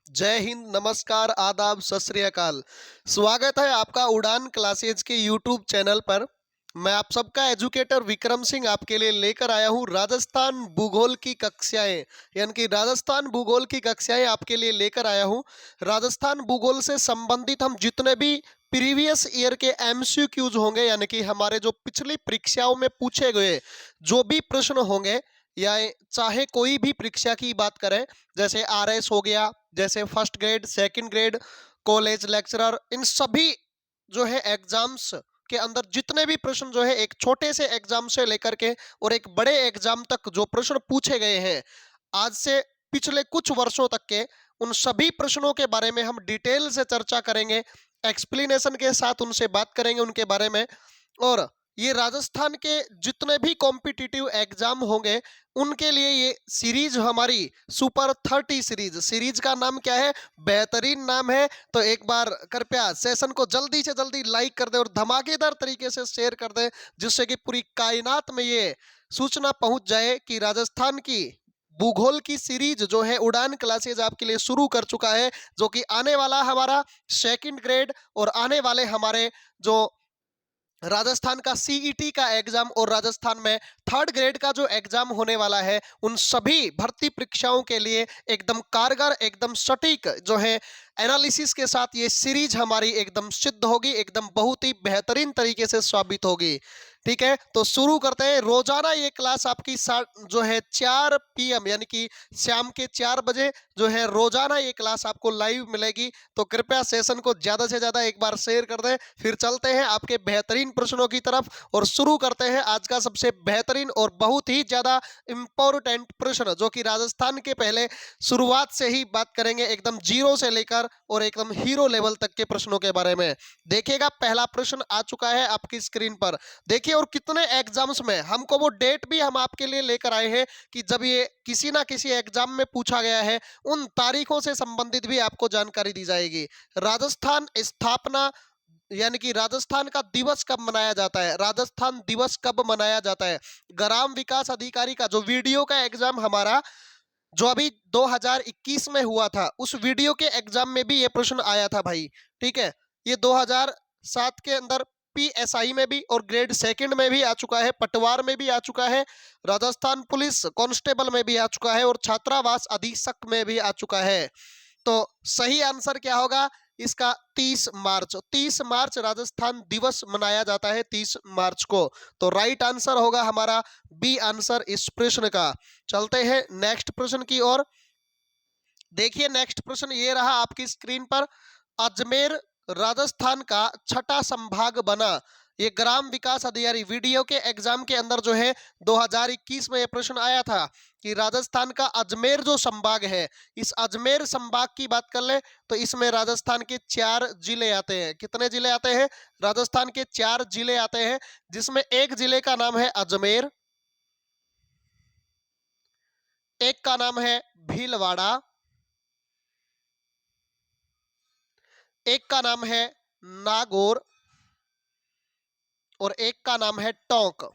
जय हिंद, नमस्कार, आदाब, सत श्री अकाल। स्वागत है आपका उड़ान क्लासेज के यूट्यूब चैनल पर। मैं आप सबका एजुकेटर विक्रम सिंह आपके लिए लेकर आया हूं राजस्थान भूगोल की कक्षाएं, यानी कि राजस्थान भूगोल की कक्षाएं आपके लिए लेकर आया हूं। राजस्थान भूगोल से संबंधित हम जितने भी प्रीवियस ईयर के एमसीक्यूज होंगे, यानी कि हमारे जो पिछली परीक्षाओं में पूछे गए जो भी प्रश्न होंगे, या चाहे कोई भी परीक्षा की बात करें, जैसे आरएस हो गया, जैसे first grade, second grade, college lecturer, इन सभी जो है एग्जाम्स के अंदर जितने भी प्रश्न जो है एक छोटे से एग्जाम से लेकर के और एक बड़े एग्जाम तक जो प्रश्न पूछे गए हैं आज से पिछले कुछ वर्षों तक के, उन सभी प्रश्नों के बारे में हम डिटेल से चर्चा करेंगे, एक्सप्लेनेशन के साथ उनसे बात करेंगे उनके बारे में। और ये राजस्थान के जितने भी कॉम्पिटिटिव एग्जाम होंगे उनके लिए ये सीरीज हमारी सुपर 30 सीरीज का नाम क्या है, बेहतरीन नाम है। तो एक बार कृपया सेशन को जल्दी से जल्दी लाइक कर दे और धमाकेदार तरीके से शेयर कर दे, जिससे कि पूरी कायनात में ये सूचना पहुंच जाए कि राजस्थान की भूगोल की सीरीज जो है उड़ान क्लासेज आपके लिए शुरू कर चुका है, जो कि आने वाला हमारा सेकंड ग्रेड और आने वाले हमारे जो राजस्थान का सीईटी का एग्जाम और राजस्थान में थर्ड ग्रेड का जो एग्जाम होने वाला है, उन सभी भर्ती परीक्षाओं के लिए एकदम कारगर, एकदम सटीक जो है एनालिसिस के साथ ये सीरीज हमारी एकदम सिद्ध होगी, एकदम बहुत ही बेहतरीन तरीके से साबित होगी। ठीक है, तो शुरू करते हैं। रोजाना ये क्लास आपकी जो है 4 PM यानी कि शाम के 4 बजे जो है रोजाना ये क्लास आपको लाइव मिलेगी। तो कृपया सेशन को ज्यादा से ज्यादा एक बार शेयर कर दें। फिर चलते हैं आपके बेहतरीन प्रश्नों की तरफ और शुरू करते हैं आज का सबसे बेहतरीन और बहुत ही ज्यादा इंपॉर्टेंट प्रश्न, जो कि राजस्थान के पहले शुरुआत से ही बात करेंगे एकदम जीरो से लेकर और एकदम हीरो लेवल तक के प्रश्नों के बारे में। देखिएगा, पहला प्रश्न आ चुका है आपकी स्क्रीन पर, देखिए। और कितने एग्जाम्स में हमको वो डेट भी हम आपके लिए लेकर आए हैं कि जब ये किसी ना किसी एग्जाम में पूछा गया है, उन तारीखों से संबंधित भी आपको जानकारी दी जाएगी। राजस्थान स्थापना यानी कि राजस्थान का दिवस कब मनाया जाता है, राजस्थान दिवस कब मनाया जाता है। ग्राम विकास अधिकारी का जो वीडियो का एग्जाम हमारा जो अभी 2021 में हुआ था, उस वीडियो के एग्जाम में भी ये प्रश्न आया था भाई। ठीक है, ये 2007 के अंदर PSI में भी और ग्रेड सेकंड में भी आ चुका है, पटवार में भी आ चुका है, राजस्थान पुलिस कांस्टेबल में भी आ चुका है और छात्रावास अधीक्षक में भी आ चुका है। तो सही आंसर क्या होगा इसका? 30 मार्च राजस्थान दिवस मनाया जाता है, 30 मार्च को। तो राइट आंसर होगा हमारा बी आंसर इस प्रश्न का। चलते हैं नेक्स्ट प्रश्न की ओर। देखिए, नेक्स्ट प्रश्न ये रहा आपकी स्क्रीन पर। अजमेर राजस्थान का छठा संभाग बना। ये ग्राम विकास अधिकारी वीडियो के एग्जाम के अंदर जो है 2021 में ये प्रश्न आया था कि राजस्थान का अजमेर जो संभाग है, इस अजमेर संभाग की बात कर ले तो इसमें राजस्थान के 4 जिले आते हैं। कितने जिले आते हैं? राजस्थान के 4 जिले आते हैं, जिसमें एक जिले का नाम है अजमेर, एक का नाम है भीलवाड़ा, एक का नाम है नागौर और एक का नाम है टोंक।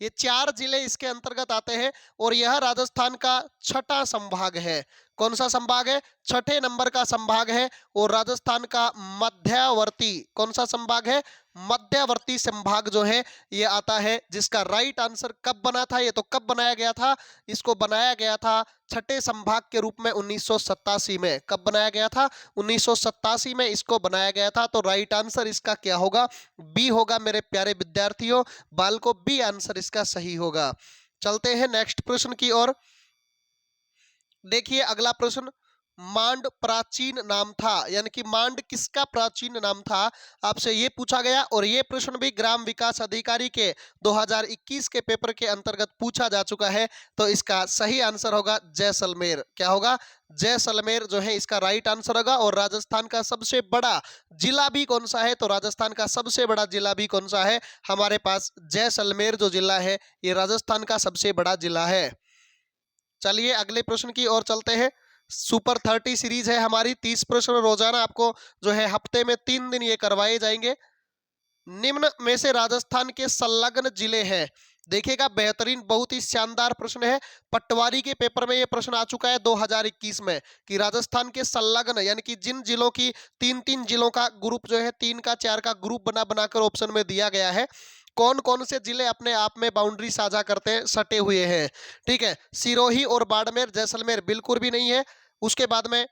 ये 4 जिले इसके अंतर्गत आते हैं और यह राजस्थान का छठा संभाग है। कौन सा संभाग है? छठे नंबर का संभाग है। और राजस्थान का मध्यवर्ती, कौन सा संभाग है? मध्यवर्ती संभाग जो है ये आता है, जिसका राइट आंसर कब बना था? ये तो कब बनाया गया था? इसको बनाया गया था छठे संभाग के रूप में 1987 में। कब बनाया गया था? 1987 में इसको बनाया गया था। तो राइट आंसर इसका क्या होगा? बी होगा मेरे प्यारे विद्यार्थियों, बाल को बी आंसर इसका सही होगा। चलते हैं नेक्स्ट प्रश्न की ओर। देखिए अगला प्रश्न, मांड प्राचीन नाम था, यानी कि मांड किसका प्राचीन नाम था, आपसे ये पूछा गया। और ये प्रश्न भी ग्राम विकास अधिकारी के 2021 के पेपर के अंतर्गत पूछा जा चुका है। तो इसका सही आंसर होगा जैसलमेर। क्या होगा? जैसलमेर जो है इसका राइट आंसर होगा। और राजस्थान का सबसे बड़ा जिला भी कौन सा है? तो राजस्थान का सबसे बड़ा जिला भी कौन सा है? हमारे पास जैसलमेर जो जिला है ये राजस्थान का सबसे बड़ा जिला है। चलिए अगले प्रश्न की ओर चलते हैं। सुपर 30 सीरीज है हमारी, 30 प्रश्न रोजाना आपको जो है हफ्ते में 3 दिन ये करवाए जाएंगे। निम्न में से राजस्थान के संलग्न जिले हैं, देखिएगा बेहतरीन, बहुत ही शानदार प्रश्न है। पटवारी के पेपर में ये प्रश्न आ चुका है 2021 में कि राजस्थान के संलग्न यानी कि जिन जिलों की तीन तीन जिलों का ग्रुप जो है, 3 का 4 का ग्रुप बना बनाकर ऑप्शन में दिया गया है, कौन कौन से जिले अपने आप में बाउंड्री साझा करते हैं, सटे हुए हैं। ठीक है, सिरोही और बाड़मेर जैसलमेर बिल्कुल भी नहीं है। उसके बाद में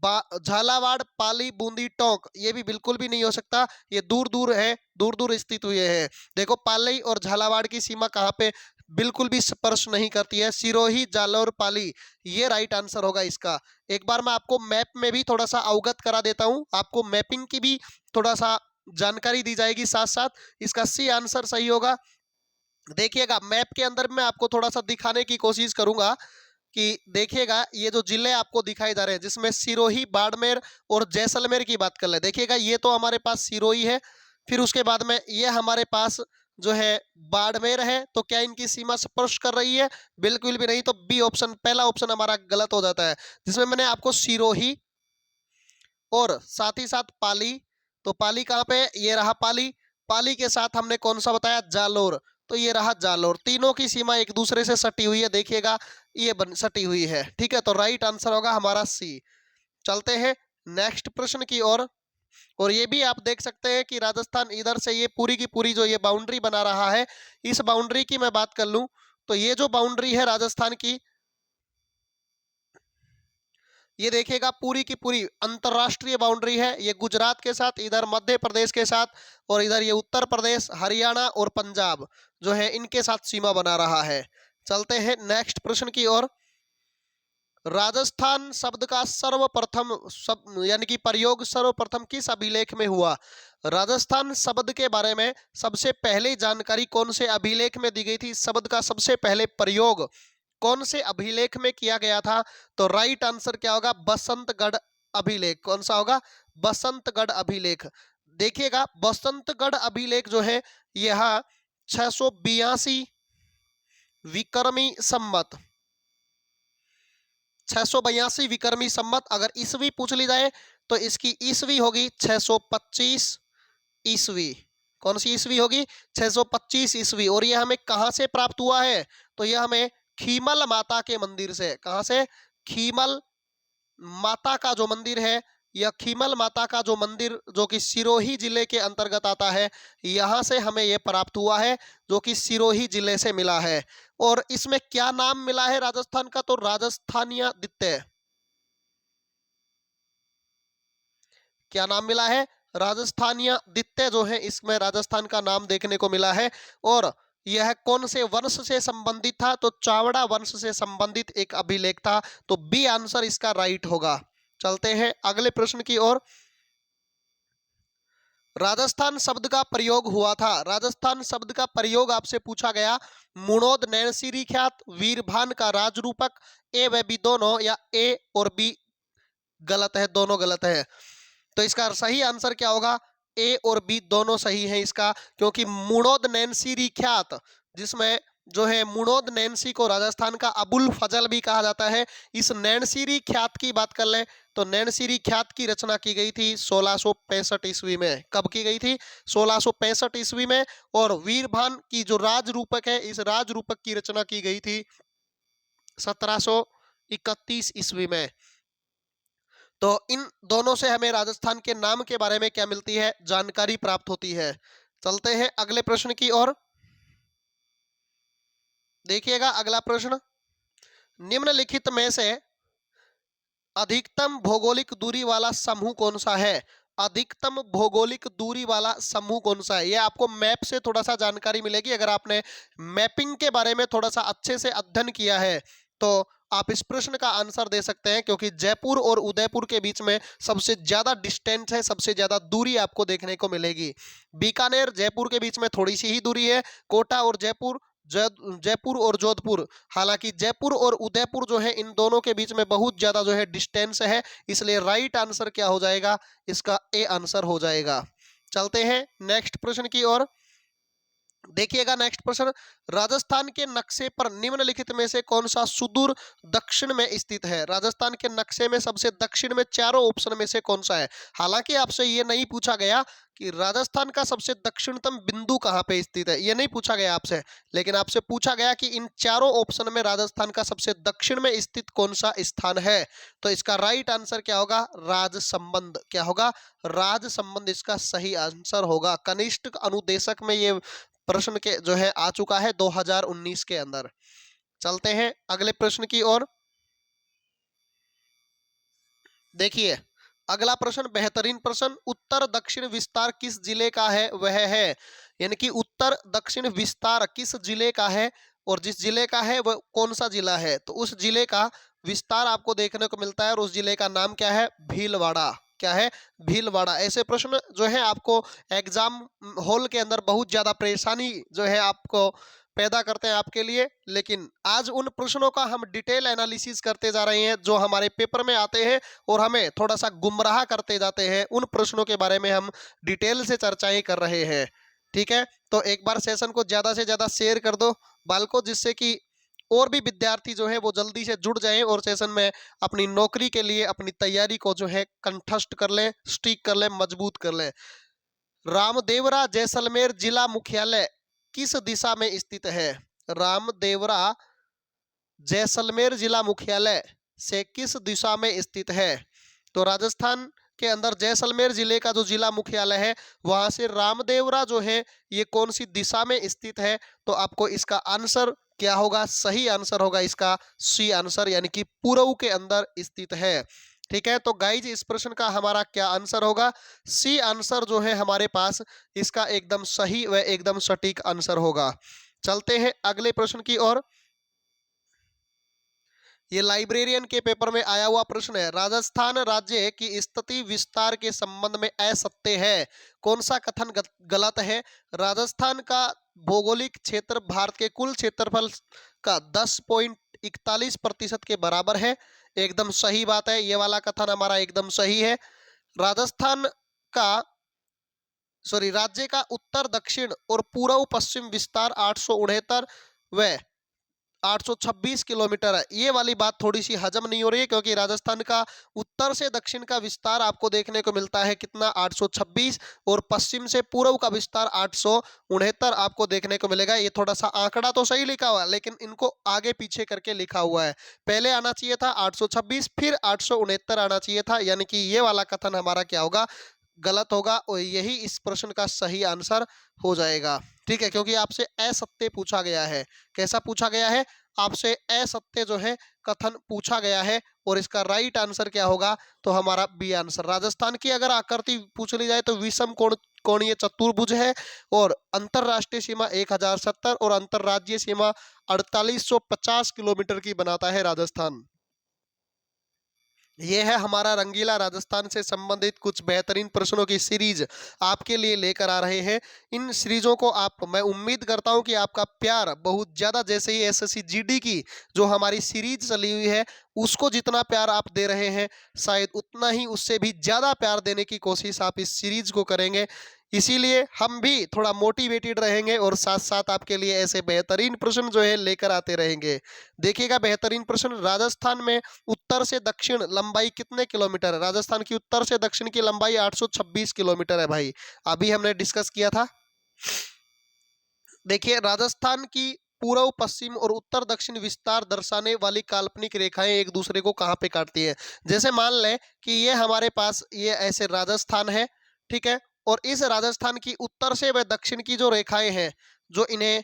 झालावाड़, पाली, बूंदी, टोंक, ये भी बिल्कुल भी नहीं हो सकता, ये दूर दूर है, दूर दूर स्थित हुए हैं। देखो पाली और झालावाड़ की सीमा कहाँ पे बिल्कुल भी स्पर्श नहीं करती है, सिरोही, जालौर, पाली, ये राइट आंसर होगा इसका। एक बार मैं आपको मैप में भी थोड़ा सा अवगत करा देता हूं, आपको मैपिंग की भी थोड़ा सा जानकारी दी जाएगी साथ साथ। इसका सी आंसर सही होगा। देखिएगा मैप के अंदर मैं आपको थोड़ा सा दिखाने की कोशिश करूंगा कि देखिएगा ये जो जिले आपको दिखाई जा रहे हैं, जिसमें सिरोही, बाड़मेर और जैसलमेर की बात कर ले, देखिएगा ये तो हमारे पास सिरोही है, फिर उसके बाद में ये हमारे पास जो है बाड़मेर है। तो क्या इनकी सीमा स्पर्श कर रही है? बिल्कुल भी नहीं। तो बी ऑप्शन, पहला ऑप्शन हमारा गलत हो जाता है, जिसमें मैंने आपको सिरोही और साथ ही साथ पाली, तो पाली कहाँ पे? ये रहा पाली। पाली के साथ हमने कौन सा बताया? जालोर, तो ये रहा जालोर। तीनों की सीमा एक दूसरे से सटी हुई है, देखिएगा ये सटी हुई है। ठीक है, तो राइट आंसर होगा हमारा सी। चलते हैं नेक्स्ट प्रश्न की ओर। और ये भी आप देख सकते हैं कि राजस्थान इधर से ये पूरी की पूरी जो ये बाउंड्री बना रहा है, इस बाउंड्री की मैं बात कर लूं तो ये जो बाउंड्री है राजस्थान की, ये देखिएगा पूरी की पूरी अंतरराष्ट्रीय बाउंड्री है। ये गुजरात के साथ, इधर मध्य प्रदेश के साथ, और इधर ये उत्तर प्रदेश, हरियाणा और पंजाब जो है इनके साथ सीमा बना रहा है। चलते हैं नेक्स्ट प्रश्न की ओर। राजस्थान शब्द का सर्वप्रथम यानी कि प्रयोग सर्वप्रथम किस अभिलेख में हुआ? राजस्थान शब्द के बारे में सबसे पहले जानकारी कौन से अभिलेख में दी गई थी? शब्द का सबसे पहले प्रयोग कौन से अभिलेख में किया गया था? तो राइट आंसर क्या होगा? बसंतगढ़ अभिलेख। कौन सा होगा? बसंतगढ़ अभिलेख। देखिएगा बसंतगढ़ अभिलेख जो है यह 682 विक्रमी संमत, 682 विक्रमी संमत। अगर ईस्वी पूछ ली जाए तो इसकी ईस्वी होगी 625 ईस्वी। कौन सी ईस्वी होगी? 625 ईस्वी। और यह हमें कहां से प्राप्त हुआ है? तो यह हमें खीमल माता के मंदिर से। कहां से? खीमल माता का जो मंदिर है, यह खीमल माता का जो मंदिर जो कि सिरोही जिले के अंतर्गत आता है, यहां से हमें यह प्राप्त हुआ है, जो कि सिरोही जिले से मिला है। और इसमें क्या नाम मिला है राजस्थान का? तो राजस्थानिया द्वितीय। क्या नाम मिला है? राजस्थानिया द्वितीय जो है, इसमें राजस्थान का नाम देखने को मिला है। और यह कौन से वंश से संबंधित था? तो चावड़ा वंश से संबंधित एक अभिलेख था। तो बी आंसर इसका राइट होगा। चलते हैं अगले प्रश्न की ओर। राजस्थान शब्द का प्रयोग हुआ था, राजस्थान शब्द का प्रयोग आपसे पूछा गया। मुणोद नैनसीरी ख्यात, वीरभान का राजरूपक, ए व बी दोनों, या ए और बी गलत है, दोनों गलत है। तो इसका सही आंसर क्या होगा? ए और बी दोनों सही है इसका, क्योंकि मुणोद नैनसीरी ख्यात, जिसमें जो है मुणोद नैनसी को राजस्थान का अबुल फजल भी कहा जाता है। इस नैनसीरी ख्यात की बात कर ले तो नैनसीरी ख्यात की रचना की गई थी 1665 ईस्वी में। कब की गई थी? 1665 ईस्वी में। और वीरभान की जो राजरूपक है, इस राजरूपक की रचना की गई थी 1731 ईस्वी में। तो इन दोनों से हमें राजस्थान के नाम के बारे में क्या मिलती है? जानकारी प्राप्त होती है। चलते हैं अगले प्रश्न की ओर। देखिएगा अगला प्रश्न, निम्नलिखित में से अधिकतम भौगोलिक दूरी वाला समूह कौन सा है? अधिकतम भौगोलिक दूरी वाला समूह कौन सा है? ये आपको मैप से थोड़ा सा जानकारी मिलेगी। अगर आपने मैपिंग के बारे में थोड़ा सा अच्छे से अध्ययन किया है तो आप इस प्रश्न का आंसर दे सकते हैं, क्योंकि जयपुर और उदयपुर के बीच में सबसे ज्यादा डिस्टेंस है, सबसे ज्यादा दूरी आपको देखने को मिलेगी। बीकानेर जयपुर के बीच में थोड़ी सी ही दूरी है। कोटा और जयपुर, जयपुर और जोधपुर, हालांकि जयपुर और उदयपुर जो है इन दोनों के बीच में बहुत ज्यादा जो है डिस्टेंस है, इसलिए राइट आंसर क्या हो जाएगा? इसका ए आंसर हो जाएगा। चलते हैं नेक्स्ट प्रश्न की ओर। देखिएगा नेक्स्ट प्रश्न, राजस्थान के नक्शे पर निम्नलिखित में से कौन सा सुदूर दक्षिण में स्थित है? राजस्थान के नक्शे में सबसे दक्षिण में चारों ऑप्शन में से कौन सा है? हालांकि आपसे ये नहीं पूछा गया कि राजस्थान का सबसे दक्षिणतम बिंदु कहाँ पे स्थित है, ये नहीं पूछा गया आपसे, लेकिन आपसे पूछा गया कि इन चारों ऑप्शन में राजस्थान का सबसे दक्षिण में स्थित कौन सा स्थान है। तो इसका राइट आंसर क्या होगा? राजसमंद। क्या होगा? राजसमंद इसका सही आंसर होगा। कनिष्ठ अनुदेशक में ये प्रश्न के जो है आ चुका है 2019 के अंदर। चलते हैं अगले प्रश्न की ओर। देखिए अगला प्रश्न बेहतरीन प्रश्न, उत्तर दक्षिण विस्तार किस जिले का है? वह है, यानी कि उत्तर दक्षिण विस्तार किस जिले का है और जिस जिले का है वह कौन सा जिला है? तो उस जिले का विस्तार आपको देखने को मिलता है और उस जिले का नाम क्या है? भीलवाड़ा। क्या है? भीलवाड़ा। ऐसे प्रश्न जो है आपको एग्जाम हॉल के अंदर बहुत ज्यादा परेशानी जो है आपको पैदा करते हैं आपके लिए, लेकिन आज उन प्रश्नों का हम डिटेल एनालिसिस करते जा रहे हैं जो हमारे पेपर में आते हैं और हमें थोड़ा सा गुमराह करते जाते हैं। उन प्रश्नों के बारे में हम डिटेल से चर्चाएं कर रहे हैं। ठीक है, तो एक बार सेशन को ज्यादा से ज्यादा शेयर कर दो बालको, जिससे कि और भी विद्यार्थी जो है वो जल्दी से जुड़ जाएं और सेशन में अपनी नौकरी के लिए अपनी तैयारी को जो है कंठस्थ कर लें, स्टिक कर लें, मजबूत कर लें। रामदेवरा जैसलमेर जिला मुख्यालय किस दिशा में स्थित है? रामदेवरा जैसलमेर जिला मुख्यालय से किस दिशा में स्थित है? तो राजस्थान के अंदर जैसलमेर जिले का जो जिला मुख्यालय है वहां से रामदेवरा जो है ये कौन सी दिशा में स्थित है? तो आपको इसका आंसर क्या होगा? सही आंसर होगा इसका सी आंसर, यानी कि पूर्व के अंदर स्थित है। ठीक है, तो गाइज इस प्रश्न का हमारा क्या आंसर होगा? सी आंसर जो है हमारे पास इसका एकदम सही व एकदम सटीक आंसर होगा। चलते हैं अगले प्रश्न की ओर। ये लाइब्रेरियन के पेपर में आया हुआ प्रश्न है, राजस्थान राज्य की स्थिति विस्तार के संबंध में असत्य है, कौन सा कथन गलत है? राजस्थान का भौगोलिक क्षेत्र भारत के कुल क्षेत्रफल का 10.41% के बराबर है, एकदम सही बात है, ये वाला कथन हमारा एकदम सही है। राजस्थान का राज्य का उत्तर दक्षिण और पूर्व पश्चिम विस्तार 869 व 826 किलोमीटर है। ये वाली बात थोड़ी सी हजम नहीं हो रही है, क्योंकि राजस्थान का उत्तर से दक्षिण का विस्तार आपको देखने को मिलता है कितना? 826, और पश्चिम से पूर्व का विस्तार 869 आपको देखने को मिलेगा। ये थोड़ा सा आंकड़ा तो सही लिखा हुआ है, लेकिन इनको आगे पीछे करके लिखा हुआ है। पहले आना चाहिए था 826, फिर 869 आना चाहिए था, यानी कि ये वाला कथन हमारा क्या होगा? गलत होगा, और यही इस प्रश्न का सही आंसर हो जाएगा। ठीक है, क्योंकि आपसे असत्य पूछा गया है। कैसा पूछा गया है? आपसे असत्य जो है कथन पूछा गया है, और इसका राइट आंसर क्या होगा? तो हमारा बी आंसर। राजस्थान की अगर आकृति पूछ ली जाए तो विषम कोणीय चतुर्भुज है, और अंतरराष्ट्रीय सीमा 1070 और अंतरराज्यीय सीमा 4850 किलोमीटर की बनाता है राजस्थान। ये है हमारा रंगीला राजस्थान से संबंधित कुछ बेहतरीन प्रश्नों की सीरीज आपके लिए लेकर आ रहे हैं। इन सीरीजों को मैं उम्मीद करता हूं कि आपका प्यार बहुत ज़्यादा, जैसे ही एसएससी जीडी की जो हमारी सीरीज चली हुई है उसको जितना प्यार आप दे रहे हैं, शायद उतना ही उससे भी ज़्यादा प्यार देने की कोशिश आप इस सीरीज को करेंगे। इसीलिए हम भी थोड़ा मोटिवेटेड रहेंगे और साथ साथ आपके लिए ऐसे बेहतरीन प्रश्न जो है लेकर आते रहेंगे। देखिएगा बेहतरीन प्रश्न, राजस्थान में उत्तर से दक्षिण लंबाई कितने किलोमीटर है? राजस्थान की उत्तर से दक्षिण की लंबाई 826 किलोमीटर है भाई, अभी हमने डिस्कस किया था। देखिए राजस्थान की पूर्व पश्चिम और उत्तर दक्षिण विस्तार दर्शाने वाली काल्पनिक रेखाएं एक दूसरे को कहाँ पे काटती हैं? जैसे मान लें कि ये हमारे पास ये ऐसे राजस्थान है, ठीक है, और इस राजस्थान की उत्तर से व दक्षिण की जो रेखाएं हैं, जो इन्हें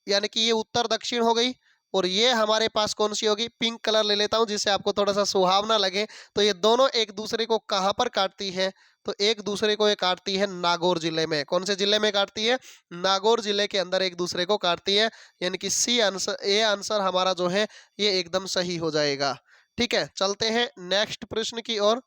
यानी कि ये उत्तर दक्षिण हो गई, और ये हमारे पास कौन सी होगी? पिंक कलर ले लेता हूं जिससे आपको थोड़ा सा सुहावना लगे। तो ये दोनों एक दूसरे को कहाँ पर काटती है? तो एक दूसरे को ये काटती है नागौर जिले में। कौन से जिले में काटती है? नागौर जिले के अंदर एक दूसरे को काटती है, यानी कि सी आंसर, ए आंसर हमारा जो है ये एकदम सही हो जाएगा। ठीक है, चलते हैं नेक्स्ट प्रश्न की ओर।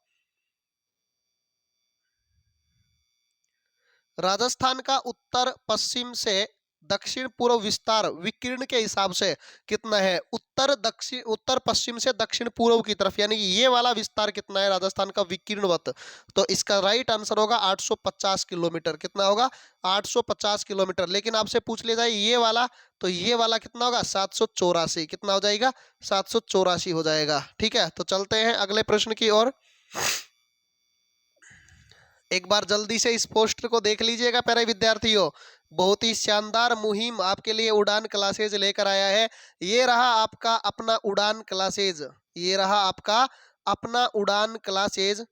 राजस्थान का उत्तर पश्चिम से दक्षिण पूर्व विस्तार विकीर्ण के हिसाब से कितना है? उत्तर दक्षिण, उत्तर पश्चिम से दक्षिण पूर्व की तरफ, यानी ये वाला विस्तार कितना है राजस्थान का विकीर्णवत? तो इसका राइट आंसर होगा 850 किलोमीटर। कितना होगा? 850 किलोमीटर। लेकिन आपसे पूछ लिया जाए ये वाला, तो ये वाला कितना होगा? 784। कितना हो जाएगा? 784 हो जाएगा। ठीक है, तो चलते हैं अगले प्रश्न की ओर। एक बार जल्दी से इस पोस्टर को देख लीजिएगा प्यारे विद्यार्थियों। बहुत ही शानदार मुहिम आपके लिए उड़ान क्लासेज लेकर आया है। ये रहा आपका अपना उड़ान क्लासेज, ये रहा आपका अपना उड़ान क्लासेज।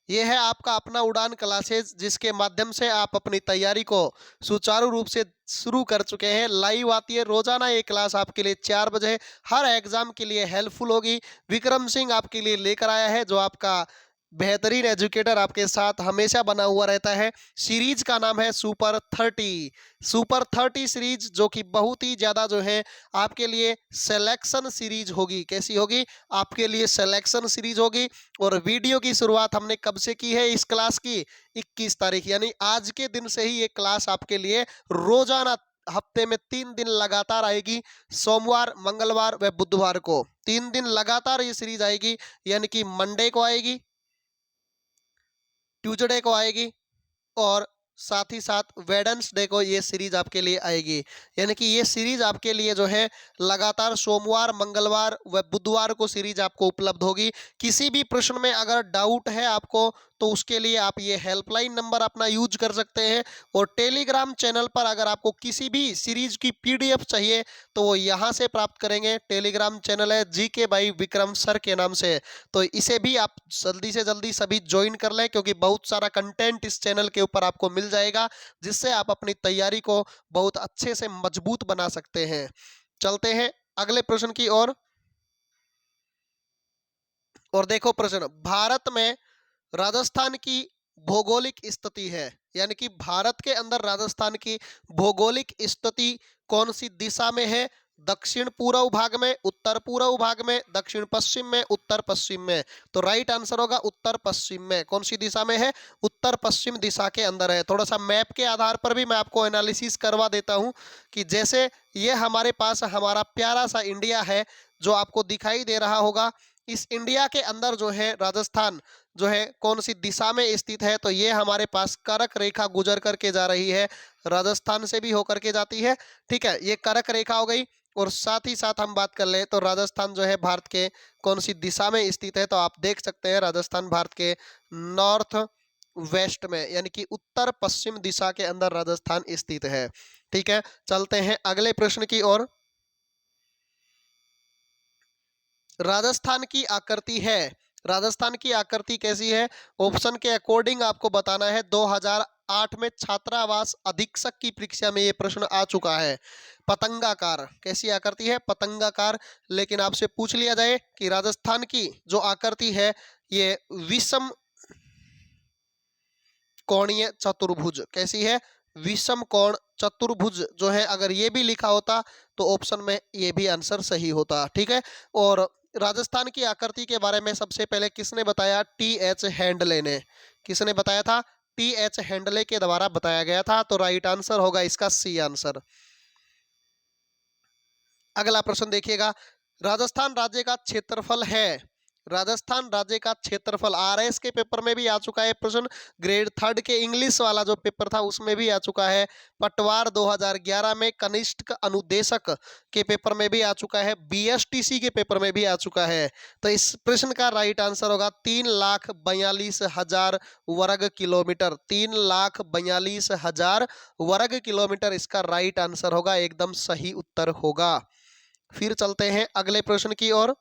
ये है आपका अपना उड़ान क्लासेज, जिसके माध्यम से आप अपनी तैयारी को सुचारू रूप से शुरू कर चुके हैं। लाइव आती है रोजाना ये क्लास आपके लिए 4 बजे, हर एग्जाम के लिए हेल्पफुल होगी। विक्रम सिंह आपके लिए लेकर आया है, जो आपका बेहतरीन एजुकेटर आपके साथ हमेशा बना हुआ रहता है। सीरीज का नाम है सुपर 30। सुपर 30 सीरीज, जो कि बहुत ही ज्यादा जो है आपके लिए सिलेक्शन सीरीज होगी। कैसी होगी? आपके लिए सिलेक्शन सीरीज होगी। और वीडियो की शुरुआत हमने कब से की है इस क्लास की? 21 तारीख, यानी आज के दिन से ही ये क्लास आपके लिए रोजाना हफ्ते में 3 दिन लगातार आएगी। सोमवार, मंगलवार व बुधवार को 3 दिन लगातार ये सीरीज आएगी। यानी कि मंडे को आएगी, ट्यूसडे को आएगी, और साथ ही साथ वेडनेसडे को ये सीरीज आपके लिए आएगी। यानी कि ये सीरीज आपके लिए जो है लगातार सोमवार, मंगलवार व बुधवार को सीरीज आपको उपलब्ध होगी। किसी भी प्रश्न में अगर डाउट है आपको, तो उसके लिए आप ये हेल्पलाइन नंबर अपना यूज कर सकते हैं। और टेलीग्राम चैनल पर अगर आपको किसी भी सीरीज की पीडीएफ चाहिए, तो वो यहाँ से प्राप्त करेंगे। टेलीग्राम चैनल है जीके बाई विक्रम सर के नाम से, तो इसे भी आप जल्दी से जल्दी सभी ज्वाइन कर लें, क्योंकि बहुत सारा कंटेंट इस चैनल के ऊपर आपको मिल जाएगा, जिससे आप अपनी तैयारी को बहुत अच्छे से मजबूत बना सकते हैं। चलते हैं अगले प्रश्न की ओर। और देखो प्रश्न, भारत में राजस्थान की भौगोलिक स्थिति है, यानी कि भारत के अंदर राजस्थान की भौगोलिक स्थिति कौन सी दिशा में है? दक्षिण पूर्व भाग में, उत्तर पूर्व भाग में, दक्षिण पश्चिम में, उत्तर पश्चिम में? तो राइट आंसर होगा उत्तर पश्चिम में। कौन सी दिशा में है? उत्तर पश्चिम दिशा के अंदर है। थोड़ा सा मैप के आधार पर भी मैं आपको एनालिसिस करवा देता हूं, कि जैसे ये हमारे पास हमारा प्यारा सा इंडिया है, जो आपको दिखाई दे रहा होगा। इस इंडिया के अंदर जो है राजस्थान जो है कौन सी दिशा में स्थित है? तो ये हमारे पास कर्क रेखा गुजर करके जा रही है, राजस्थान से भी होकर के जाती है। ठीक है, ये कर्क रेखा हो गई। और साथ ही साथ हम बात कर ले तो राजस्थान जो है भारत के कौन सी दिशा में स्थित है? तो आप देख सकते हैं राजस्थान भारत के नॉर्थ वेस्ट में, यानी कि उत्तर पश्चिम दिशा के अंदर राजस्थान स्थित है। ठीक है, चलते हैं अगले प्रश्न की ओर। राजस्थान की आकृति है, राजस्थान की आकृति कैसी है? ऑप्शन के अकॉर्डिंग आपको बताना है। 2008 में छात्रावास अधीक्षक की परीक्षा में ये प्रश्न आ चुका है। पतंगाकार, कैसी आकृति है? पतंगाकार। लेकिन आपसे पूछ लिया जाए कि राजस्थान की जो आकृति है, ये विषम कोणीय चतुर्भुज, कैसी है? विषम कोण चतुर्भुज जो है, अगर ये भी लिखा होता तो ऑप्शन में ये भी आंसर सही होता। ठीक है, और राजस्थान की आकृति के बारे में सबसे पहले किसने बताया? टी.एच. हैंडले ने। किसने बताया था? टी.एच. हैंडले के द्वारा बताया गया था। तो राइट आंसर होगा इसका सी आंसर। अगला प्रश्न देखिएगा, राजस्थान राज्य का क्षेत्रफल है, राजस्थान राज्य का क्षेत्रफल आरएस के पेपर में भी आ चुका है प्रश्न। ग्रेड 3 के इंग्लिश वाला जो पेपर था उसमें भी आ चुका है। पटवार 2011 में कनिष्ठ अनुदेशक के पेपर में भी आ चुका है। बीएसटीसी के पेपर में भी आ चुका है। तो इस प्रश्न का राइट आंसर होगा 3,42,000 वर्ग किलोमीटर। 3,42,000 वर्ग किलोमीटर इसका राइट आंसर होगा, एकदम सही उत्तर होगा। फिर चलते हैं अगले प्रश्न की ओर।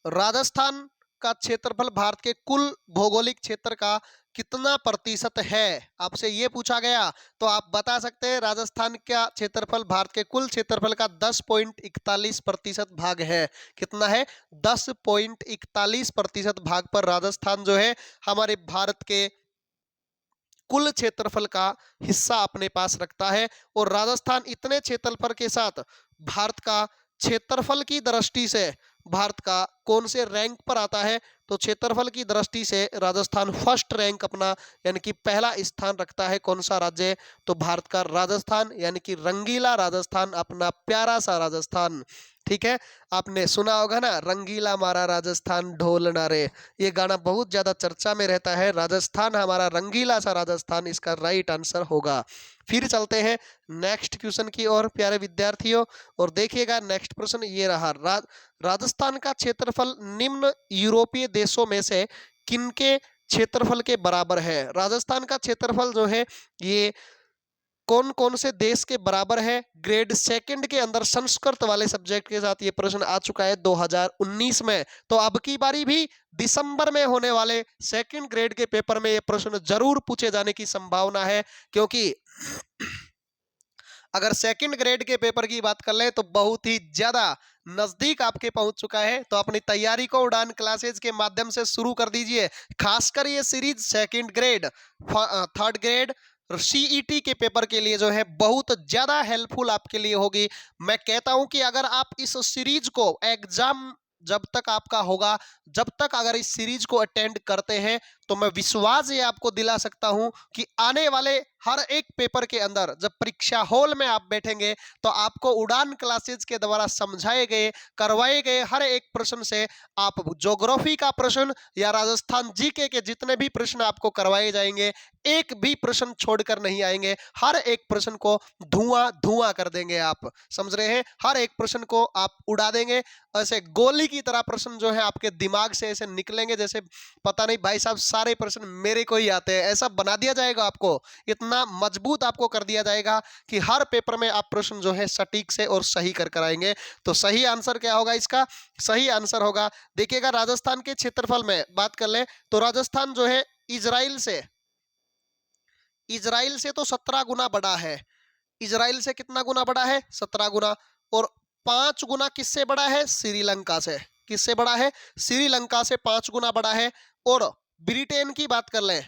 राजस्थान का क्षेत्रफल भारत के कुल भौगोलिक क्षेत्र का कितना प्रतिशत है? आपसे ये पूछा गया, तो आप बता सकते हैं राजस्थान का क्षेत्रफल भारत के कुल क्षेत्रफल का 10.41% भाग है। कितना है? 10.41% भाग पर राजस्थान जो है हमारे भारत के कुल क्षेत्रफल का हिस्सा अपने पास रखता है। और राजस्थान इतने क्षेत्रफल के साथ भारत का क्षेत्रफल की दृष्टि से भारत का कौन से रैंक पर आता है? तो क्षेत्रफल की दृष्टि से राजस्थान फर्स्ट रैंक अपना यानी कि पहला स्थान रखता है। कौन सा राज्य? तो भारत का राजस्थान, यानी कि रंगीला राजस्थान, अपना प्यारा सा राजस्थान। ठीक है, आपने सुना होगा ना, रंगीला मारा राजस्थान ढोल नारे, ये गाना बहुत ज्यादा चर्चा में रहता है। राजस्थान हमारा रंगीला सा राजस्थान इसका राइट आंसर होगा। फिर चलते हैं नेक्स्ट क्वेश्चन की ओर प्यारे विद्यार्थियों, और देखिएगा नेक्स्ट प्रश्न ये रहा। राजस्थान का क्षेत्रफल निम्न यूरोपीय देशों में से किनके क्षेत्रफल के बराबर है? राजस्थान का क्षेत्रफल जो है ये कौन कौन से देश के बराबर है? ग्रेड सेकंड के अंदर संस्कृत वाले सब्जेक्ट के साथ ये प्रश्न आ चुका है 2019 में। तो अब की बारी भी दिसंबर में होने वाले सेकंड ग्रेड के पेपर में ये प्रश्न जरूर पूछे जाने की संभावना है, क्योंकि अगर सेकंड ग्रेड के पेपर की बात कर ले तो बहुत ही ज्यादा नजदीक आपके पहुंच चुका है। तो अपनी तैयारी को उड़ान क्लासेज के माध्यम से शुरू कर दीजिए। खासकर ये series second grade, third grade, CET के पेपर के लिए जो है बहुत ज्यादा हेल्पफुल आपके लिए होगी। मैं कहता हूं कि अगर आप इस सीरीज को एग्जाम जब तक आपका होगा, जब तक अगर इस सीरीज को अटेंड करते हैं, तो मैं विश्वास ये आपको दिला सकता हूं कि आने वाले हर एक पेपर के अंदर जब परीक्षा हॉल में आप बैठेंगे तो आपको उड़ान क्लासेज के द्वारा समझाए गए, करवाए गए हर एक प्रश्न से आप ज्योग्राफी का प्रश्न या राजस्थान जीके के जितने भी प्रश्न आपको करवाए जाएंगे, एक भी प्रश्न छोड़कर नहीं आएंगे। हर एक प्रश्न को धुआं धुआं कर देंगे आप, समझ रहे हैं? हर एक प्रश्न को आप उड़ा देंगे। ऐसे गोली की तरह प्रश्न जो है आपके दिमाग से ऐसे निकलेंगे जैसे पता नहीं भाई साहब सारे प्रश्न मेरे को ही आते हैं, ऐसा बना दिया जाएगा आपको। इतना मजबूत आपको कर दिया जाएगा कि हर पेपर में आप प्रश्न जो है सटीक से और सही कर आएंगे। तो सही आंसर क्या होगा इसका? सही आंसर होगा, देखिएगा, राजस्थान के क्षेत्रफल में बात कर ले तो राजस्थान जो है इजराइल से तो 17 गुना बड़ा है। इजराइल से कितना गुना बड़ा है? 17 गुना। और 5 गुना किससे बड़ा है? श्रीलंका से। किससे बड़ा है? श्रीलंका से 5 गुना बड़ा है। और ब्रिटेन की बात कर लें,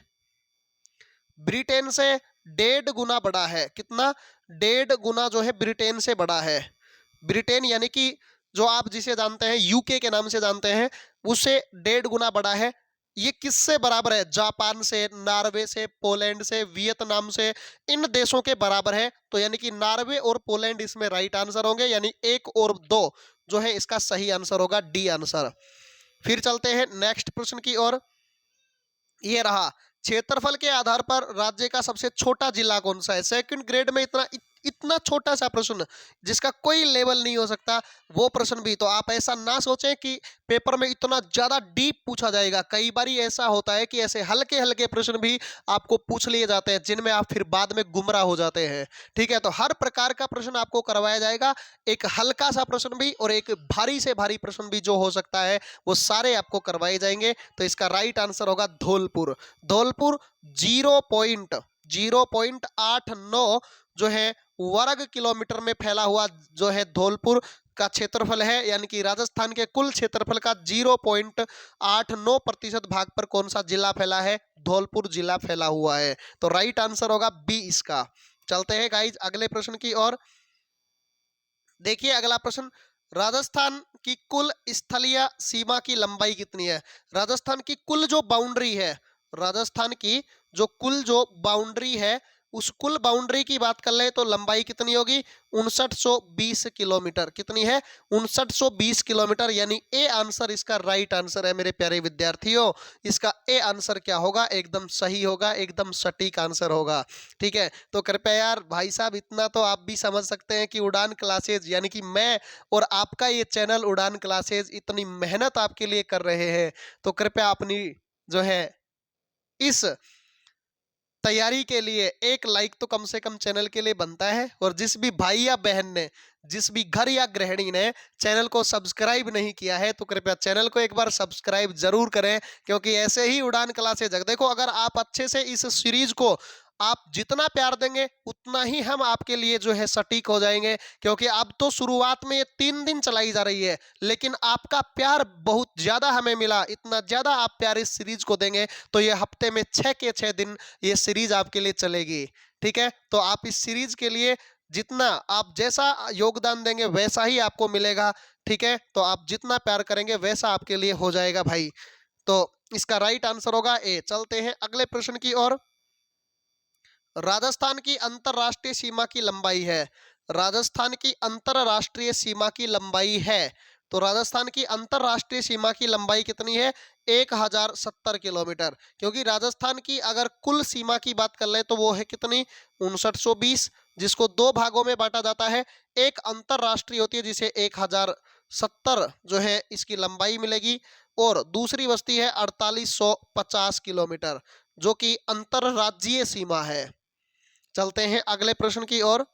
ब्रिटेन से 1.5 गुना बड़ा है। कितना? 1.5 गुना जो है ब्रिटेन से बड़ा है। ब्रिटेन यानी कि जो आप जिसे जानते हैं यूके के नाम से जानते हैं, उससे 1.5 गुना बड़ा है। ये किससे बराबर है? जापान से, नॉर्वे से, पोलैंड से, वियतनाम से, इन देशों के बराबर है। तो यानी कि नॉर्वे और पोलैंड इसमें राइट आंसर होंगे, यानी 1 और 2 जो है इसका सही आंसर होगा, डी आंसर। फिर चलते हैं नेक्स्ट प्रश्न की ओर। ये रहा, क्षेत्रफल के आधार पर राज्य का सबसे छोटा जिला कौन सा है? सेकंड ग्रेड में इतना छोटा सा प्रश्न जिसका कोई लेवल नहीं हो सकता, वो प्रश्न भी। तो आप ऐसा ना सोचें कि पेपर में इतना ज्यादा डीप पूछा जाएगा। कई बार ऐसा होता है कि ऐसे हल्के हल्के प्रश्न भी आपको पूछ लिए जाते हैं जिनमें आप फिर बाद में गुमराह हो जाते हैं। ठीक है, तो हर प्रकार का प्रश्न आपको करवाया जाएगा, एक हल्का सा प्रश्न भी और एक भारी से भारी प्रश्न भी जो हो सकता है वो सारे आपको करवाए जाएंगे। तो इसका राइट आंसर होगा धौलपुर। धौलपुर 0.89 जो है वर्ग किलोमीटर में फैला हुआ जो है धौलपुर का क्षेत्रफल है, यानी कि राजस्थान के कुल क्षेत्रफल का 0.89% भाग पर कौन सा जिला फैला है? धौलपुर जिला फैला हुआ है। तो राइट आंसर होगा बी इसका। चलते हैं गाइज अगले प्रश्न की ओर। देखिए अगला प्रश्न, राजस्थान की कुल स्थलीय सीमा की लंबाई कितनी है? राजस्थान की कुल जो बाउंड्री है, राजस्थान की जो बाउंड्री है, उस कुल बाउंड्री की बात कर ले तो लंबाई कितनी होगी? 5920 किलोमीटर। कितनी है? 5920 किलोमीटर, यानी ए आंसर इसका राइट आंसर है मेरे प्यारे विद्यार्थियों। इसका ए आंसर क्या होगा? एकदम सही होगा, एकदम सटीक आंसर होगा। ठीक है, तो कृपया यार भाई साहब इतना तो आप भी समझ सकते हैं कि उड़ान क्लासेज यानी कि मैं और आपका ये चैनल उड़ान क्लासेज इतनी मेहनत आपके लिए कर रहे हैं। तो कृपया अपनी जो है इस तैयारी के लिए एक लाइक तो कम से कम चैनल के लिए बनता है। और जिस भी भाई या बहन ने, जिस भी घर या गृहिणी ने चैनल को सब्सक्राइब नहीं किया है तो कृपया चैनल को एक बार सब्सक्राइब जरूर करें, क्योंकि ऐसे ही उड़ान क्लासेज, देखो अगर आप अच्छे से इस सीरीज को आप जितना प्यार देंगे उतना ही हम आपके लिए जो है सटीक हो जाएंगे। क्योंकि अब तो शुरुआत में ये 3 दिन चलाई जा रही है, लेकिन आपका प्यार बहुत ज्यादा हमें मिला। इतना ज्यादा आप प्यार इस सीरीज को देंगे तो ये हफ्ते में 6 के 6 दिन ये सीरीज आपके लिए चलेगी। ठीक है, तो आप इस सीरीज के लिए जितना आप जैसा योगदान देंगे वैसा ही आपको मिलेगा। ठीक है, तो आप जितना प्यार करेंगे वैसा आपके लिए हो जाएगा भाई। तो इसका राइट आंसर होगा ए। चलते हैं अगले प्रश्न की ओर। राजस्थान की अंतरराष्ट्रीय सीमा की लंबाई है। राजस्थान की अंतरराष्ट्रीय सीमा की लंबाई है। तो राजस्थान की अंतरराष्ट्रीय सीमा की लंबाई कितनी है? 1070 किलोमीटर। क्योंकि राजस्थान की अगर कुल सीमा की बात कर ले तो वो है कितनी? 5920, जिसको दो भागों में बांटा जाता है। एक अंतरराष्ट्रीय होती है जिसे 1070 जो है इसकी लंबाई मिलेगी, और दूसरी बस्ती है 4850 किलोमीटर, जो कि अंतरराज्यीय सीमा है। चलते हैं अगले प्रश्न की ओर।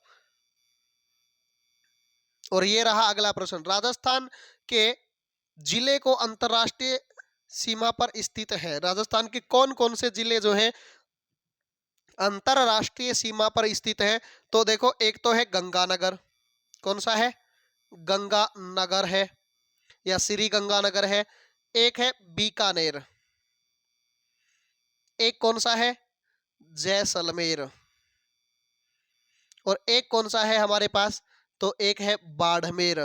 और ये रहा अगला प्रश्न। राजस्थान के जिले को अंतरराष्ट्रीय सीमा पर स्थित है। राजस्थान के कौन कौन से जिले जो हैं अंतरराष्ट्रीय सीमा पर स्थित हैं? तो देखो, एक तो है गंगानगर। कौन सा है? गंगानगर है या श्री गंगानगर है। एक है बीकानेर। एक कौन सा है? जैसलमेर। और एक कौन सा है हमारे पास? तो एक है बाड़मेर।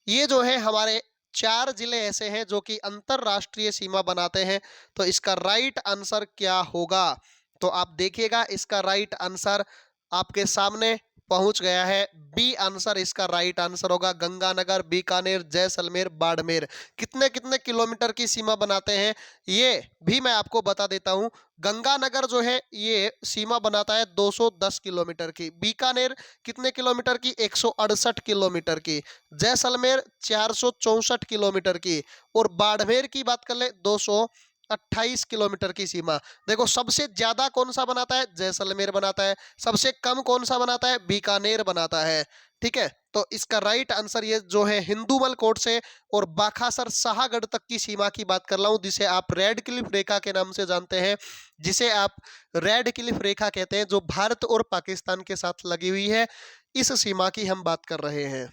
ये जो है हमारे 4 जिले ऐसे हैं जो कि अंतरराष्ट्रीय सीमा बनाते हैं। तो इसका राइट आंसर क्या होगा? तो आप देखिएगा, इसका राइट आंसर आपके सामने पहुंच गया है। बी आंसर इसका राइट आंसर होगा। गंगानगर, बीकानेर, जैसलमेर, बाड़मेर कितने कितने किलोमीटर की सीमा बनाते हैं ये भी मैं आपको बता देता हूं। गंगानगर जो है ये सीमा बनाता है 210 किलोमीटर की। बीकानेर कितने किलोमीटर की? 168 किलोमीटर की। जैसलमेर 464 किलोमीटर की। और बाड़मेर की बात कर ले 228 किलोमीटर की सीमा। देखो, सबसे ज्यादा कौन सा बनाता है? जैसलमेर बनाता है। सबसे कम कौन सा बनाता है? बीकानेर बनाता है। ठीक है, तो इसका राइट आंसर ये जो है हिंदूमल कोट से और बाखासर शाहगढ़ तक की सीमा की बात कर रहा हूं, जिसे आप रेड क्लिफ रेखा के नाम से जानते हैं। जिसे आप रेड क्लिफ रेखा कहते हैं, जो भारत और पाकिस्तान के साथ लगी हुई है। इस सीमा की हम बात कर रहे हैं।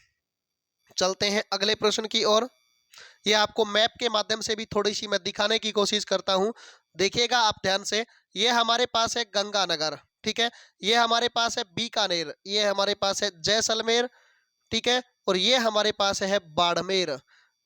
चलते हैं अगले प्रश्न की ओर। ये आपको मैप के माध्यम से भी थोड़ी सी मैं दिखाने की कोशिश करता हूं। देखिएगा आप ध्यान से। ये हमारे पास है गंगानगर। ठीक है, ये हमारे पास है बीकानेर, ये हमारे पास है जैसलमेर। ठीक है, और ये हमारे पास है बाड़मेर।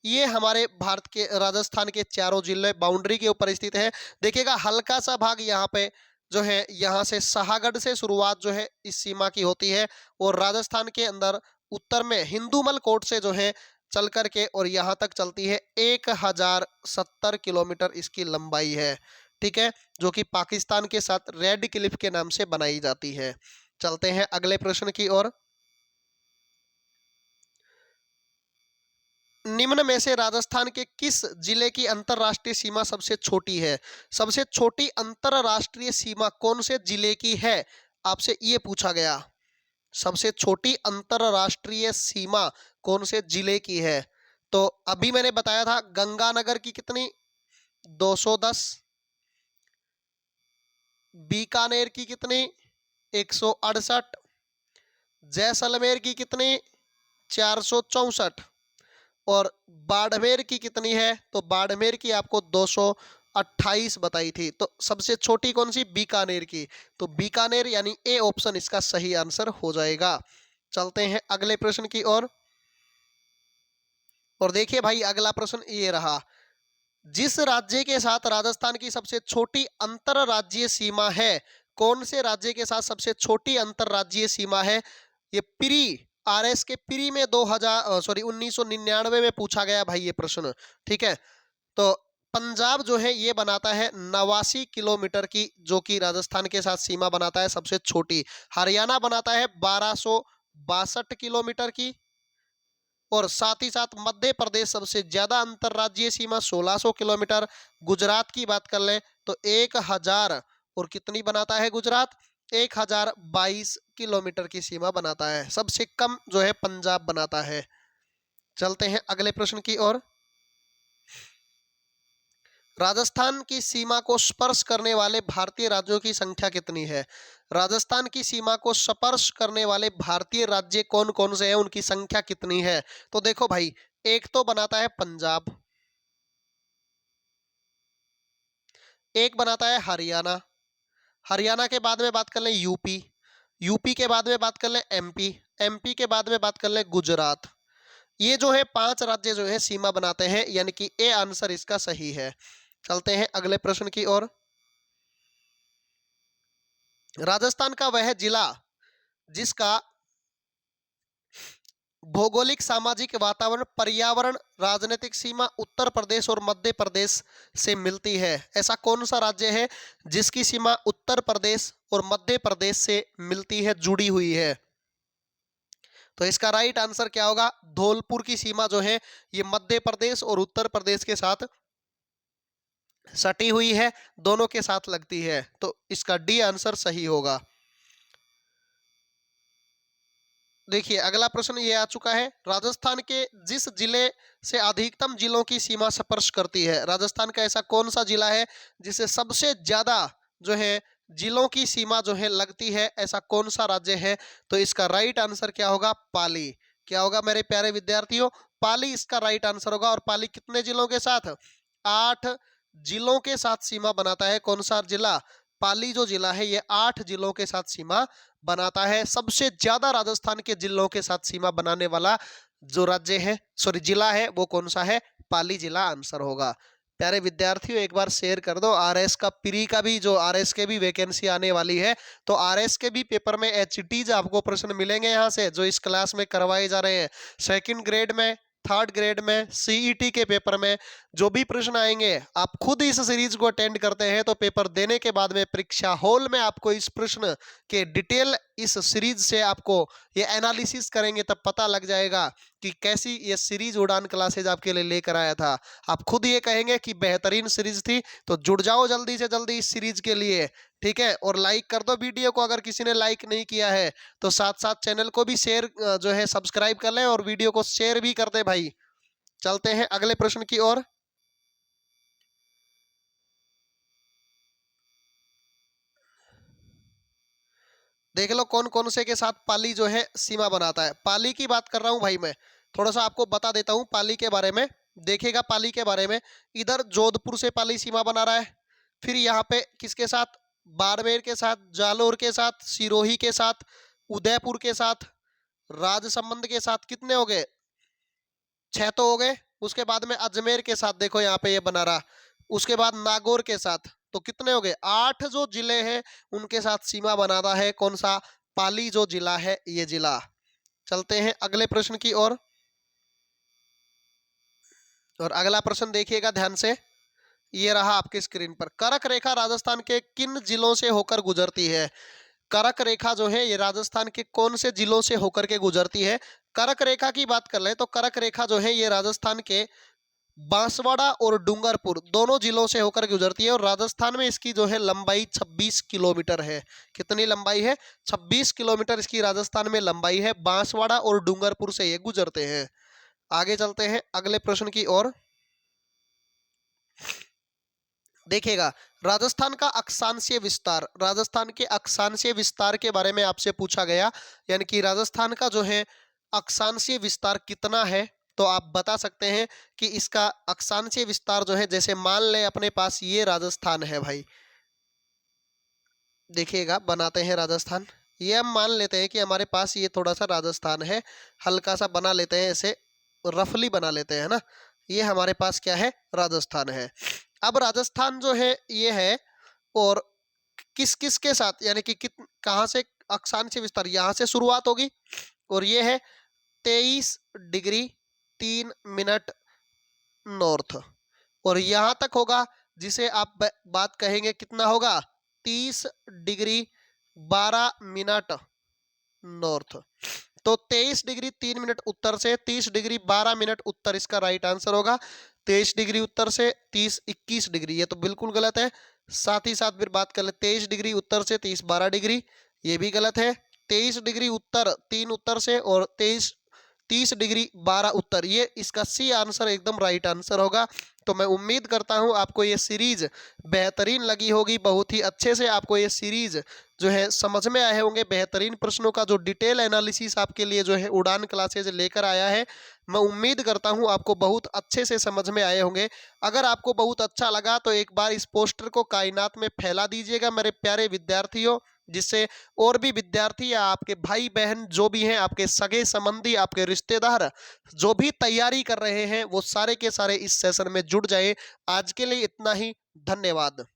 ये हमारे भारत के राजस्थान के चारों जिले बाउंड्री के ऊपर स्थित है। देखिएगा, हल्का सा भाग यहाँ पे जो है, यहाँ से शाहगढ़ से शुरुआत जो है इस सीमा की होती है, और राजस्थान के अंदर उत्तर में हिंदूमल कोट से जो है चल करके और यहाँ तक चलती है। 1070 किलोमीटर इसकी लंबाई है। ठीक है, जो कि पाकिस्तान के साथ रेड क्लिफ के नाम से बनाई जाती है। चलते हैं अगले प्रश्न की ओर। निम्न में से राजस्थान के किस जिले की अंतरराष्ट्रीय सीमा सबसे छोटी है? सबसे छोटी अंतरराष्ट्रीय सीमा कौन से जिले की है? आपसे ये पूछा गया। सबसे छोटी अंतरराष्ट्रीय सीमा कौन से जिले की है? तो अभी मैंने बताया था गंगानगर की कितनी? 210। बीकानेर की कितनी? 168। जैसलमेर की कितनी? 464। और बाड़मेर की कितनी है? तो बाड़मेर की आपको 228 बताई थी। तो सबसे छोटी कौन सी? बीकानेर की। तो बीकानेर यानी ए ऑप्शन इसका सही आंसर हो जाएगा। चलते हैं अगले प्रश्न की ओर। और देखिए भाई, अगला प्रश्न ये रहा। जिस राज्य के साथ राजस्थान की सबसे छोटी अंतरराज्यीय सीमा है? कौन से राज्य के साथ सबसे छोटी अंतरराज्यीय सीमा है? ये प्री आरएस के प्री में 1999 में पूछा गया भाई ये प्रश्न। ठीक है, तो पंजाब जो है ये बनाता है 89 किलोमीटर की, जो कि राजस्थान के साथ सीमा बनाता है सबसे छोटी। हरियाणा बनाता है 1262 किलोमीटर की। और साथ ही साथ मध्य प्रदेश सबसे ज्यादा अंतरराज्यीय सीमा 1600 किलोमीटर। गुजरात की बात कर लें तो 1000 और कितनी बनाता है गुजरात? 1022 किलोमीटर की सीमा बनाता है। सबसे कम जो है पंजाब बनाता है। चलते हैं अगले प्रश्न की ओर। राजस्थान की सीमा को स्पर्श करने वाले भारतीय राज्यों की संख्या कितनी है? राजस्थान की सीमा को स्पर्श करने वाले भारतीय राज्य कौन कौन से हैं, उनकी संख्या कितनी है? तो देखो भाई, एक तो बनाता है पंजाब, एक बनाता है हरियाणा। हरियाणा के बाद में बात कर लें यूपी। यूपी के बाद में बात कर लें एमपी, एमपी के बाद में बात कर लें गुजरात। ये जो है 5 राज्य जो है सीमा बनाते हैं, यानी कि ए आंसर इसका सही है। चलते हैं अगले प्रश्न की ओर। राजस्थान का वह जिला जिसका भौगोलिक, सामाजिक, वातावरण, पर्यावरण, राजनीतिक सीमा उत्तर प्रदेश और मध्य प्रदेश से मिलती है, ऐसा कौन सा राज्य है जिसकी सीमा उत्तर प्रदेश और मध्य प्रदेश से मिलती है, जुड़ी हुई है? तो इसका राइट आंसर क्या होगा? धौलपुर की सीमा जो है ये मध्य प्रदेश और उत्तर प्रदेश के साथ सटी हुई है, दोनों के साथ लगती है, तो इसका डी आंसर सही होगा। देखिए अगला प्रश्न ये आ चुका है, राजस्थान के जिस जिले से अधिकतम जिलों की सीमा स्पर्श करती है, राजस्थान का ऐसा कौन सा जिला है जिसे सबसे ज्यादा जो है जिलों की सीमा जो है लगती है, ऐसा कौन सा राज्य है? तो इसका राइट आंसर क्या होगा? पाली। क्या होगा मेरे प्यारे विद्यार्थियों? पाली इसका राइट आंसर होगा। और पाली कितने जिलों के साथ? 8 जिलों के साथ सीमा बनाता है। कौन सा जिला? पाली जो जिला है ये 8 जिलों के साथ सीमा बनाता है। सबसे ज्यादा राजस्थान के जिलों के साथ सीमा बनाने वाला जो राज्य है, सॉरी जिला है, वो कौन सा है? पाली जिला आंसर होगा। प्यारे विद्यार्थियों एक बार शेयर कर दो। आरएस का प्री का भी जो आरएस के भी वैकेंसी आने वाली है, तो आरएस के भी पेपर में एचटीज आपको प्रश्न मिलेंगे यहाँ से जो इस क्लास में करवाए जा रहे हैं। सेकंड ग्रेड में, थर्ड ग्रेड में, सीईटी के पेपर में जो भी प्रश्न आएंगे, आप खुद इस सीरीज को अटेंड करते हैं तो पेपर देने के बाद में परीक्षा हॉल में आपको इस प्रश्न के डिटेल इस सीरीज से आपको ये एनालिसिस करेंगे, तब पता लग जाएगा कि कैसी ये सीरीज उड़ान क्लासेज आपके लिए लेकर आया था। आप खुद ये कहेंगे कि बेहतरीन सीरीज थी। तो जुड़ जाओ जल्दी से जल्दी इस सीरीज के लिए, ठीक है? और लाइक कर दो वीडियो को, अगर किसी ने लाइक नहीं किया है तो साथ साथ चैनल को भी शेयर जो है सब्सक्राइब कर लें और वीडियो को शेयर भी कर दे भाई। चलते हैं अगले प्रश्न की ओर। देख लो कौन कौन से के साथ पाली जो है सीमा बनाता है। पाली की बात कर रहा हूं भाई, मैं थोड़ा सा आपको बता देता हूं पाली के बारे में। देखिएगा पाली के बारे में, इधर जोधपुर से पाली सीमा बना रहा है। फिर यहाँ पे किसके साथ? बाड़मेर के साथ, जालोर के साथ, सिरोही के साथ, उदयपुर के साथ, राजसमंद के साथ। कितने हो गए? 6 तो हो गए। उसके बाद में अजमेर के साथ देखो यहाँ पे ये बना रहा। उसके बाद नागौर के साथ, तो कितने हो गए? 8 जो जिले हैं उनके साथ सीमा बनाता है कौन सा? पाली जो जिला है ये जिला। चलते हैं अगले प्रश्न की ओर। और अगला प्रश्न देखिएगा ध्यान से, ये रहा आपके स्क्रीन पर। करक रेखा राजस्थान के किन जिलों से होकर गुजरती है? करक रेखा जो है ये राजस्थान के कौन से जिलों से होकर के गुजरती है? करक रेखा की बात कर ले तो करक रेखा जो है ये राजस्थान के बांसवाड़ा और डूंगरपुर दोनों जिलों से होकर गुजरती है। और राजस्थान में इसकी जो है लंबाई 26 किलोमीटर है। कितनी लंबाई है? 26 किलोमीटर इसकी राजस्थान में लंबाई है। बांसवाड़ा और डूंगरपुर से ये गुजरते हैं। आगे चलते हैं अगले प्रश्न की ओर। देखिएगा राजस्थान का अक्षांशीय विस्तार, राजस्थान के अक्षांशीय विस्तार के बारे में आपसे पूछा गया, यानी कि राजस्थान का जो है अक्षांशीय विस्तार कितना है, तो आप बता सकते हैं कि इसका अक्षांशीय विस्तार जो है, जैसे मान लें अपने पास ये राजस्थान है भाई, देखिएगा बनाते हैं राजस्थान। ये हम मान लेते हैं कि हमारे पास ये थोड़ा सा राजस्थान है, हल्का सा बना लेते हैं, ऐसे रफली बना लेते हैं ना। ये हमारे पास क्या है? राजस्थान है। अब राजस्थान जो है ये है, और किस किस के साथ, यानी कि कहाँ से अक्षांशीय विस्तार? यहाँ से शुरुआत होगी और ये है 23 डिग्री 3 मिनट नॉर्थ, और यहाँ तक होगा जिसे आप बात कहेंगे कितना होगा? 30 डिग्री 12 मिनट नॉर्थ। तो 23 डिग्री 3 मिनट उत्तर से 30 डिग्री 12 मिनट उत्तर इसका राइट आंसर होगा। 23 डिग्री उत्तर से 30 21 डिग्री, ये तो बिल्कुल गलत है। साथ ही साथ फिर बात कर ले 23 डिग्री उत्तर से 30 12 डिग्री, ये भी गलत है। 23 डिग्री उत्तर 3 उत्तर से और 30 डिग्री 12 उत्तर, ये इसका सी आंसर एकदम राइट आंसर होगा। तो मैं उम्मीद करता हूं आपको ये सीरीज बेहतरीन लगी होगी। बहुत ही अच्छे से आपको ये सीरीज जो है समझ में आए होंगे। बेहतरीन प्रश्नों का जो डिटेल एनालिसिस आपके लिए जो है उड़ान क्लासेज लेकर आया है, मैं उम्मीद करता हूं आपको बहुत अच्छे से समझ में आए होंगे। अगर आपको बहुत अच्छा लगा तो एक बार इस पोस्टर को कायनात में फैला दीजिएगा मेरे प्यारे विद्यार्थियों। जिससे और भी विद्यार्थी या आपके भाई बहन जो भी हैं, आपके सगे संबंधी, आपके रिश्तेदार जो भी तैयारी कर रहे हैं, वो सारे के सारे इस सेशन में जुड़ जाए। आज के लिए इतना ही। धन्यवाद।